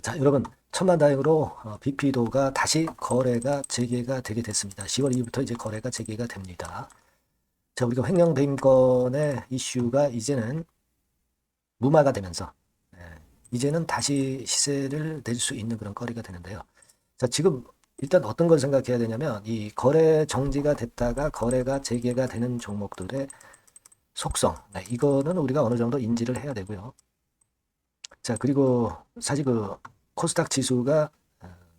자, 여러분, 천만다행으로 BP도가 다시 거래가 재개가 되게 됐습니다. 10월 2일부터 이제 거래가 재개가 됩니다. 자, 우리가 횡령배임권의 이슈가 이제는 무마가 되면서 이제는 다시 시세를 낼 수 있는 그런 거래가 되는데요. 자, 지금 일단 어떤 걸 생각해야 되냐면 이 거래 정지가 됐다가 거래가 재개가 되는 종목들의 속성, 이거는 우리가 어느 정도 인지를 해야 되고요. 자, 그리고 사실 그 코스닥 지수가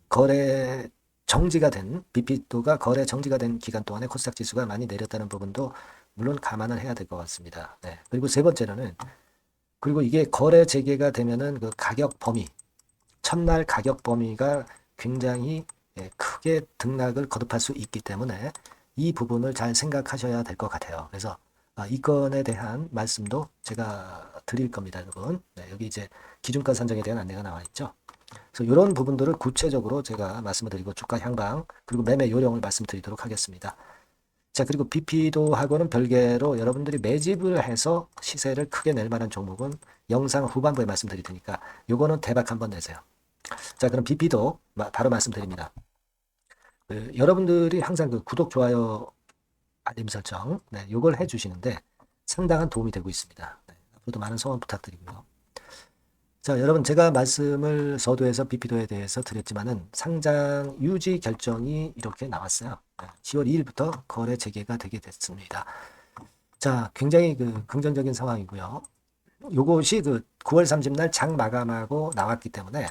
거래 정지가 된 BP도가 거래 정지가 된 기간 동안에 코스닥 지수가 많이 내렸다는 부분도 물론 감안을 해야 될 것 같습니다. 네. 그리고 세 번째로는 그리고 이게 거래 재개가 되면은 그 가격 범위, 첫날 가격 범위가 굉장히 크게 등락을 거듭할 수 있기 때문에 이 부분을 잘 생각하셔야 될 것 같아요. 그래서 이 건에 대한 말씀도 제가 드릴 겁니다, 여러분. 네, 여기 이제 기준가 산정에 대한 안내가 나와 있죠. 그래서 이런 부분들을 구체적으로 제가 말씀을 드리고 주가 향방 그리고 매매 요령을 말씀드리도록 하겠습니다. 자, 그리고 BP도하고는 별개로 여러분들이 매집을 해서 시세를 크게 낼 만한 종목은 영상 후반부에 말씀드릴 테니까 요거는 대박 한번 내세요. 자, 그럼 BP도 바로 말씀드립니다. 여러분들이 항상 그 구독, 좋아요, 알림 설정, 요걸 해주시는데 상당한 도움이 되고 있습니다. 앞으로도 많은 소원 부탁드리고요. 자, 여러분 제가 말씀을 서두에서 BP도에 대해서 드렸지만은 상장 유지 결정이 이렇게 나왔어요. 10월 2일부터 거래 재개가 되게 됐습니다. 자, 굉장히 그 긍정적인 상황이고요. 요것이 그 9월 30날 장 마감하고 나왔기 때문에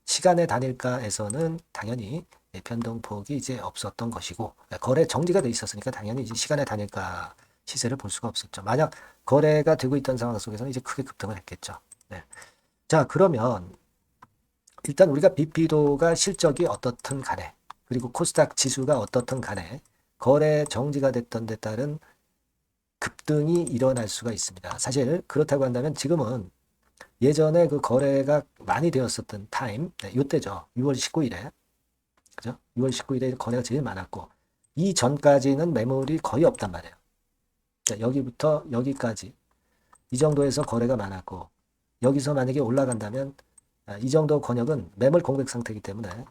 시간의 단일가에서는 당연히 변동폭이 이제 없었던 것이고 거래 정지가 돼 있었으니까 당연히 이제 시간의 단일가 시세를 볼 수가 없었죠. 만약 거래가 되고 있던 상황 속에서는 이제 크게 급등을 했겠죠. 네. 자, 그러면 일단 우리가 BP도가 실적이 어떻든 간에 그리고 코스닥 지수가 어떻든 간에 거래 정지가 됐던 데 따른 급등이 일어날 수가 있습니다. 사실 그렇다고 한다면 지금은 예전에 그 거래가 많이 되었었던 타임, 이때죠. 6월 19일에. 그죠? 6월 19일에 거래가 제일 많았고, 이 전까지는 매물이 거의 없단 말이에요. 자, 여기부터 여기까지. 이 정도에서 거래가 많았고, 여기서 만약에 올라간다면, 이 정도 권역은 매물 공백 상태이기 때문에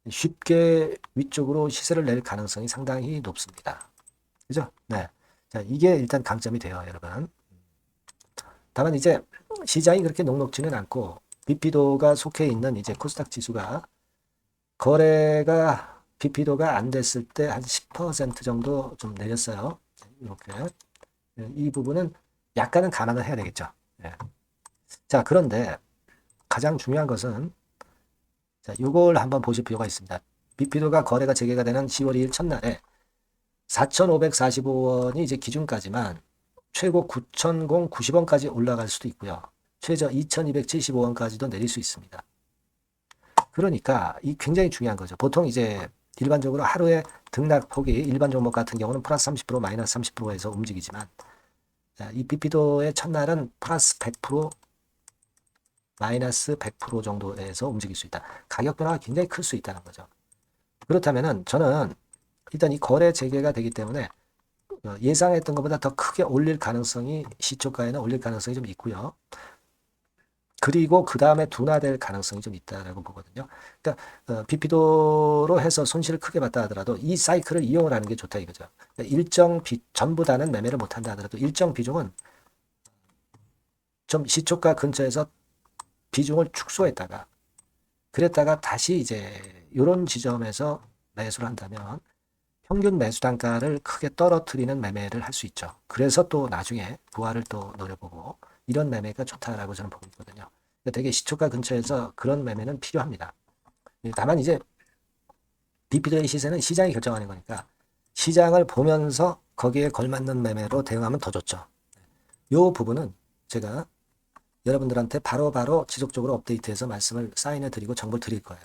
쉽게 위쪽으로 시세를 낼 가능성이 상당히 높습니다. 그죠? 네. 자, 이게 일단 강점이 돼요, 여러분. 다만 이제 시장이 그렇게 녹록지는 않고 BP도가 속해 있는 이제 코스닥 지수가 거래가 BP도가 안 됐을 때 한 10% 정도 좀 내렸어요. 이렇게 이 부분은 약간은 감안을 해야 되겠죠. 예. 자, 그런데 가장 중요한 것은 자, 이걸 한번 보실 필요가 있습니다. BP도가 거래가 재개가 되는 10월 2일 첫날에 4,545원이 이제 기준까지만 최고 9,090원까지 올라갈 수도 있고요. 최저 2,275원까지도 내릴 수 있습니다. 그러니까 이 굉장히 중요한 거죠. 보통 이제 일반적으로 하루에 등락폭이 일반 종목 같은 경우는 플러스 30% 마이너스 30%에서 움직이지만 이 BP도의 첫날은 플러스 100% 마이너스 100% 정도에서 움직일 수 있다. 가격 변화가 굉장히 클 수 있다는 거죠. 그렇다면은 저는 일단 이 거래 재개가 되기 때문에 예상했던 것보다 더 크게 올릴 가능성이 시초가에는 올릴 가능성이 좀 있고요. 그리고 그 다음에 둔화될 가능성이 좀 있다라고 보거든요. 그러니까 BP도로 해서 손실을 크게 봤다 하더라도 이 사이클을 이용을 하는 게 좋다 이거죠. 그러니까 일정 전부 다는 매매를 못한다 하더라도 일정 비중은 좀 시초가 근처에서 비중을 축소했다가 그랬다가 다시 이제 이런 지점에서 매수를 한다면 평균 매수 단가를 크게 떨어뜨리는 매매를 할 수 있죠. 그래서 또 나중에 부활을 또 노려보고 이런 매매가 좋다라고 저는 보고 있거든요. 되게 시초가 근처에서 그런 매매는 필요합니다. 다만 이제 BP도의 시세는 시장이 결정하는 거니까 시장을 보면서 거기에 걸맞는 매매로 대응하면 더 좋죠. 이 부분은 제가 여러분들한테 바로바로 지속적으로 업데이트해서 말씀을 사인해 드리고 정보를 드릴 거예요.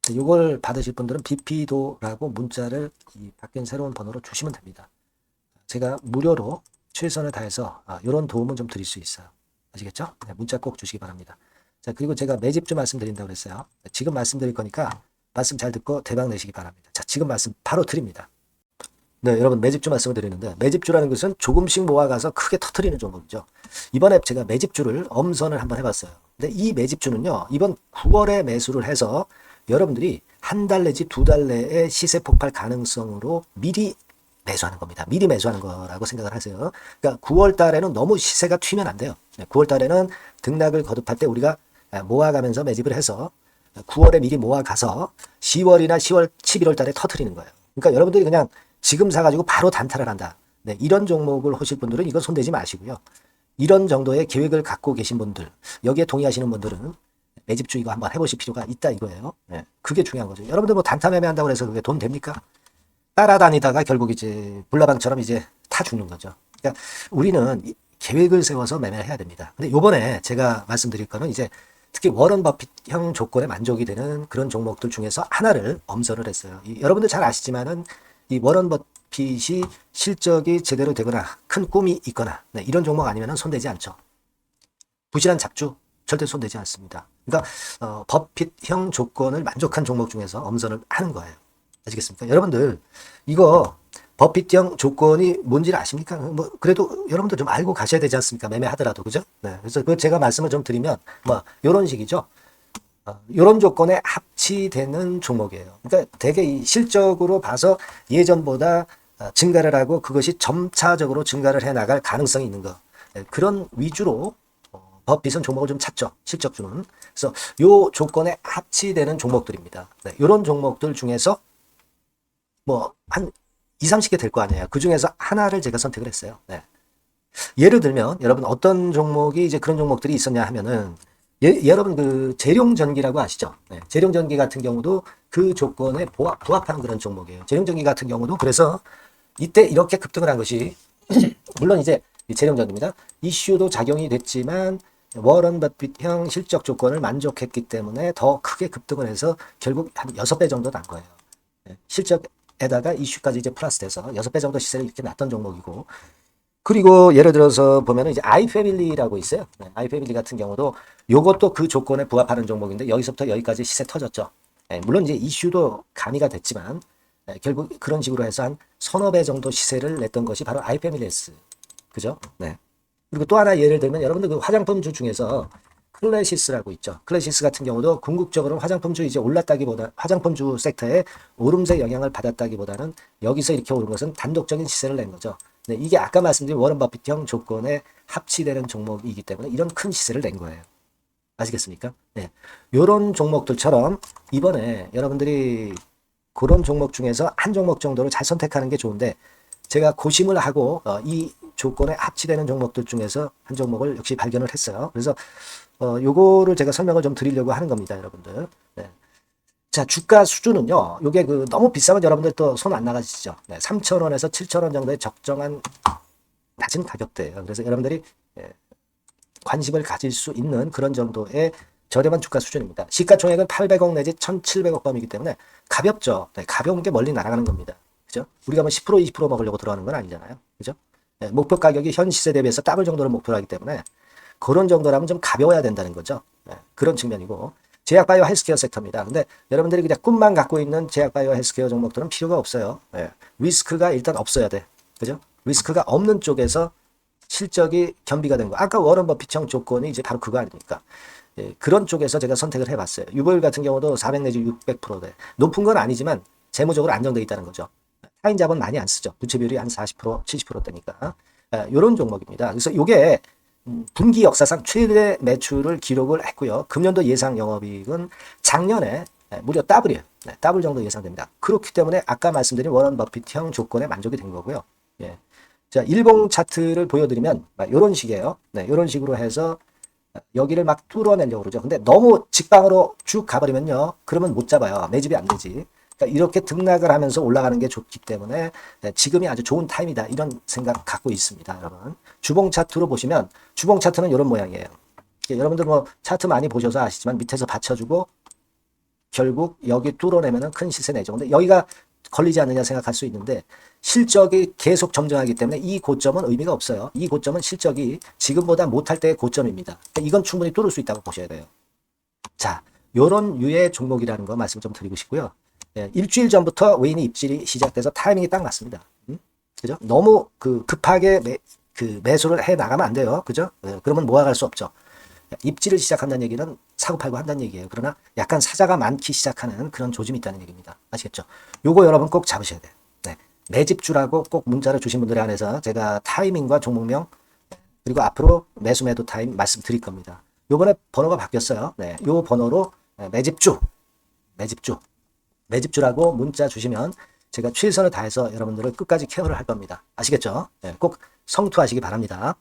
이걸 받으실 분들은 BP도라고 문자를 이 바뀐 새로운 번호로 주시면 됩니다. 제가 무료로 최선을 다해서 이런 도움은 좀 드릴 수 있어요. 아시겠죠? 네, 문자 꼭 주시기 바랍니다. 자, 그리고 제가 매집주 말씀드린다고 그랬어요. 지금 말씀드릴 거니까 말씀 잘 듣고 대박 내시기 바랍니다. 자, 지금 말씀 바로 드립니다. 네, 여러분 매집주 말씀을 드리는데 매집주라는 것은 조금씩 모아가서 크게 터트리는 종목이죠. 이번에 제가 매집주를 엄선을 한번 해봤어요. 근데 이 매집주는요, 이번 9월에 매수를 해서 여러분들이 한 달 내지 두 달 내에 시세 폭발 가능성으로 미리 매수하는 겁니다. 미리 매수하는 거라고 생각을 하세요. 그러니까 9월 달에는 너무 시세가 튀면 안 돼요. 9월 달에는 등락을 거듭할 때 우리가 모아가면서 매집을 해서 9월에 미리 모아가서 10월이나 10월, 11월 달에 터트리는 거예요. 그러니까 여러분들이 그냥 지금 사가지고 바로 단타를 한다. 네, 이런 종목을 하실 분들은 이거 손대지 마시고요. 이런 정도의 계획을 갖고 계신 분들, 여기에 동의하시는 분들은 매집주 이거 한번 해보실 필요가 있다 이거예요. 네, 그게 중요한 거죠. 여러분들 뭐 단타 매매한다고 해서 그게 돈 됩니까? 따라다니다가 결국 이제 불나방처럼 이제 타 죽는 거죠. 그러니까 우리는 계획을 세워서 매매를 해야 됩니다. 근데 요번에 제가 말씀드릴 거는 이제 특히 워런 버핏형 조건에 만족이 되는 그런 종목들 중에서 하나를 엄선을 했어요. 여러분들 잘 아시지만은 이 워런 버핏이 실적이 제대로 되거나 큰 꿈이 있거나 네, 이런 종목 아니면 손대지 않죠. 부실한 잡주 절대 손대지 않습니다. 그러니까 버핏형 조건을 만족한 종목 중에서 엄선을 하는 거예요. 아시겠습니까? 여러분들 이거 버핏형 조건이 뭔지를 아십니까? 뭐 그래도 여러분들 좀 알고 가셔야 되지 않습니까? 매매하더라도 그죠? 네, 그래서 그 제가 말씀을 좀 드리면 뭐 이런 식이죠. 이런 조건에 합치되는 종목이에요. 그러니까 되게 이 실적으로 봐서 예전보다 증가를 하고 그것이 점차적으로 증가를 해 나갈 가능성이 있는 거. 네, 그런 위주로 버핏은 종목을 좀 찾죠. 실적주는. 그래서 요 조건에 합치되는 종목들입니다. 네, 이런 종목들 중에서 뭐 한 2, 30개 될 거 아니에요. 그 중에서 하나를 제가 선택을 했어요. 네. 예를 들면 여러분 어떤 종목이 이제 그런 종목들이 있었냐 하면은 여러분 그 재룡전기라고 아시죠? 네. 재룡전기 같은 경우도 그 조건에 부합하는 그런 종목이에요. 재룡전기 같은 경우도 그래서 이때 이렇게 급등을 한 것이 물론 이제 재룡전기입니다. 이슈도 작용이 됐지만 워런 버핏형 실적 조건을 만족했기 때문에 더 크게 급등을 해서 결국 한 6배 정도 난 거예요. 네. 실적에다가 이슈까지 이제 플러스돼서 6배 정도 시세를 이렇게 났던 종목이고 그리고 예를 들어서 보면은 이제 아이패밀리라고 있어요. 네, 아이패밀리 같은 경우도 요것도 그 조건에 부합하는 종목인데 여기서부터 여기까지 시세 터졌죠. 네, 물론 이제 이슈도 가미가 됐지만 결국 그런 식으로 해서 한 서너 배 정도 시세를 냈던 것이 바로 아이패밀리스. 그죠? 네. 그리고 또 하나 예를 들면 여러분들 그 화장품주 중에서 클래시스라고 있죠. 클래시스 같은 경우도 궁극적으로 화장품주 이제 올랐다기보다 화장품주 섹터에 오름세 영향을 받았다기보다는 여기서 이렇게 오른 것은 단독적인 시세를 낸 거죠. 네, 이게 아까 말씀드린 워런 버핏형 조건에 합치되는 종목이기 때문에 이런 큰 시세를 낸 거예요. 아시겠습니까? 네. 요런 종목들처럼 이번에 여러분들이 그런 종목 중에서 한 종목 정도를 잘 선택하는 게 좋은데 제가 고심을 하고 이 조건에 합치되는 종목들 중에서 한 종목을 역시 발견을 했어요. 그래서 요거를 제가 설명을 좀 드리려고 하는 겁니다, 여러분들. 네. 자, 주가 수준은요. 요게 그 너무 비싸면 여러분들 또 손 안 나가시죠. 네, 3,000원에서 7,000원 정도의 적정한 낮은 가격대예요. 그래서 여러분들이 관심을 가질 수 있는 그런 정도의 저렴한 주가 수준입니다. 시가총액은 800억 내지 1,700억 범이기 때문에 가볍죠. 네, 가벼운 게 멀리 날아가는 겁니다. 그죠? 우리가 뭐 10% 20% 먹으려고 들어가는 건 아니잖아요. 그죠? 네, 목표 가격이 현 시세 대비해서 더블 정도를 목표로 하기 때문에 그런 정도라면 좀 가벼워야 된다는 거죠. 네, 그런 측면이고 제약바이오 헬스케어 섹터입니다. 근데 여러분들이 그냥 꿈만 갖고 있는 제약바이오 헬스케어 종목들은 필요가 없어요. 네, 리스크가 일단 없어야 돼. 그죠? 리스크가 없는 쪽에서 실적이 겸비가 된 거. 아까 워런 버핏형 조건이 이제 바로 그거 아닙니까? 예, 그런 쪽에서 제가 선택을 해봤어요. 유보율 같은 경우도 400 내지 600%대. 높은 건 아니지만 재무적으로 안정되어 있다는 거죠. 타인 자본 많이 안 쓰죠. 부채 비율이 한 40%, 70%대니까. 이런 종목입니다. 그래서 이게 분기 역사상 최대 매출을 기록을 했고요. 금년도 예상 영업이익은 작년에 무려 더블이에요. 네, 더블 정도 예상됩니다. 그렇기 때문에 아까 말씀드린 워런 버핏형 조건에 만족이 된 거고요. 예. 자, 일봉 차트를 보여드리면 이런 식이에요. 네, 이런 식으로 해서 여기를 막 뚫어내려고 그러죠. 근데 너무 직방으로 쭉 가버리면요. 그러면 못 잡아요. 매집이 안 되지. 그러니까 이렇게 등락을 하면서 올라가는 게 좋기 때문에 지금이 아주 좋은 타임이다. 이런 생각 갖고 있습니다. 여러분. 주봉 차트로 보시면 주봉 차트는 이런 모양이에요. 여러분들 뭐 차트 많이 보셔서 아시지만 밑에서 받쳐주고 결국 여기 뚫어내면은 큰 시세 내죠. 근데 여기가 걸리지 않느냐 생각할 수 있는데 실적이 계속 점증하기 때문에 이 고점은 의미가 없어요. 이 고점은 실적이 지금보다 못할 때의 고점입니다. 이건 충분히 뚫을 수 있다고 보셔야 돼요. 자, 요런 유의 종목이라는 거 말씀 좀 드리고 싶고요. 예, 일주일 전부터 외인의 입질이 시작돼서 타이밍이 딱 맞습니다. 그죠? 너무 급하게 매수를 해 나가면 안 돼요. 그죠? 그러면 모아갈 수 없죠. 입지를 시작한다는 얘기는 사고팔고 한다는 얘기예요. 그러나 약간 사자가 많기 시작하는 그런 조짐이 있다는 얘기입니다. 아시겠죠? 요거 여러분 꼭 잡으셔야 돼요. 네. 매집주라고 꼭 문자를 주신 분들에 한해서 제가 타이밍과 종목명 그리고 앞으로 매수 매도 타임 말씀드릴 겁니다. 요번에 번호가 바뀌었어요. 네. 요 번호로 매집주라고 문자 주시면 제가 최선을 다해서 여러분들을 끝까지 케어를 할 겁니다. 아시겠죠? 네. 꼭 성투하시기 바랍니다.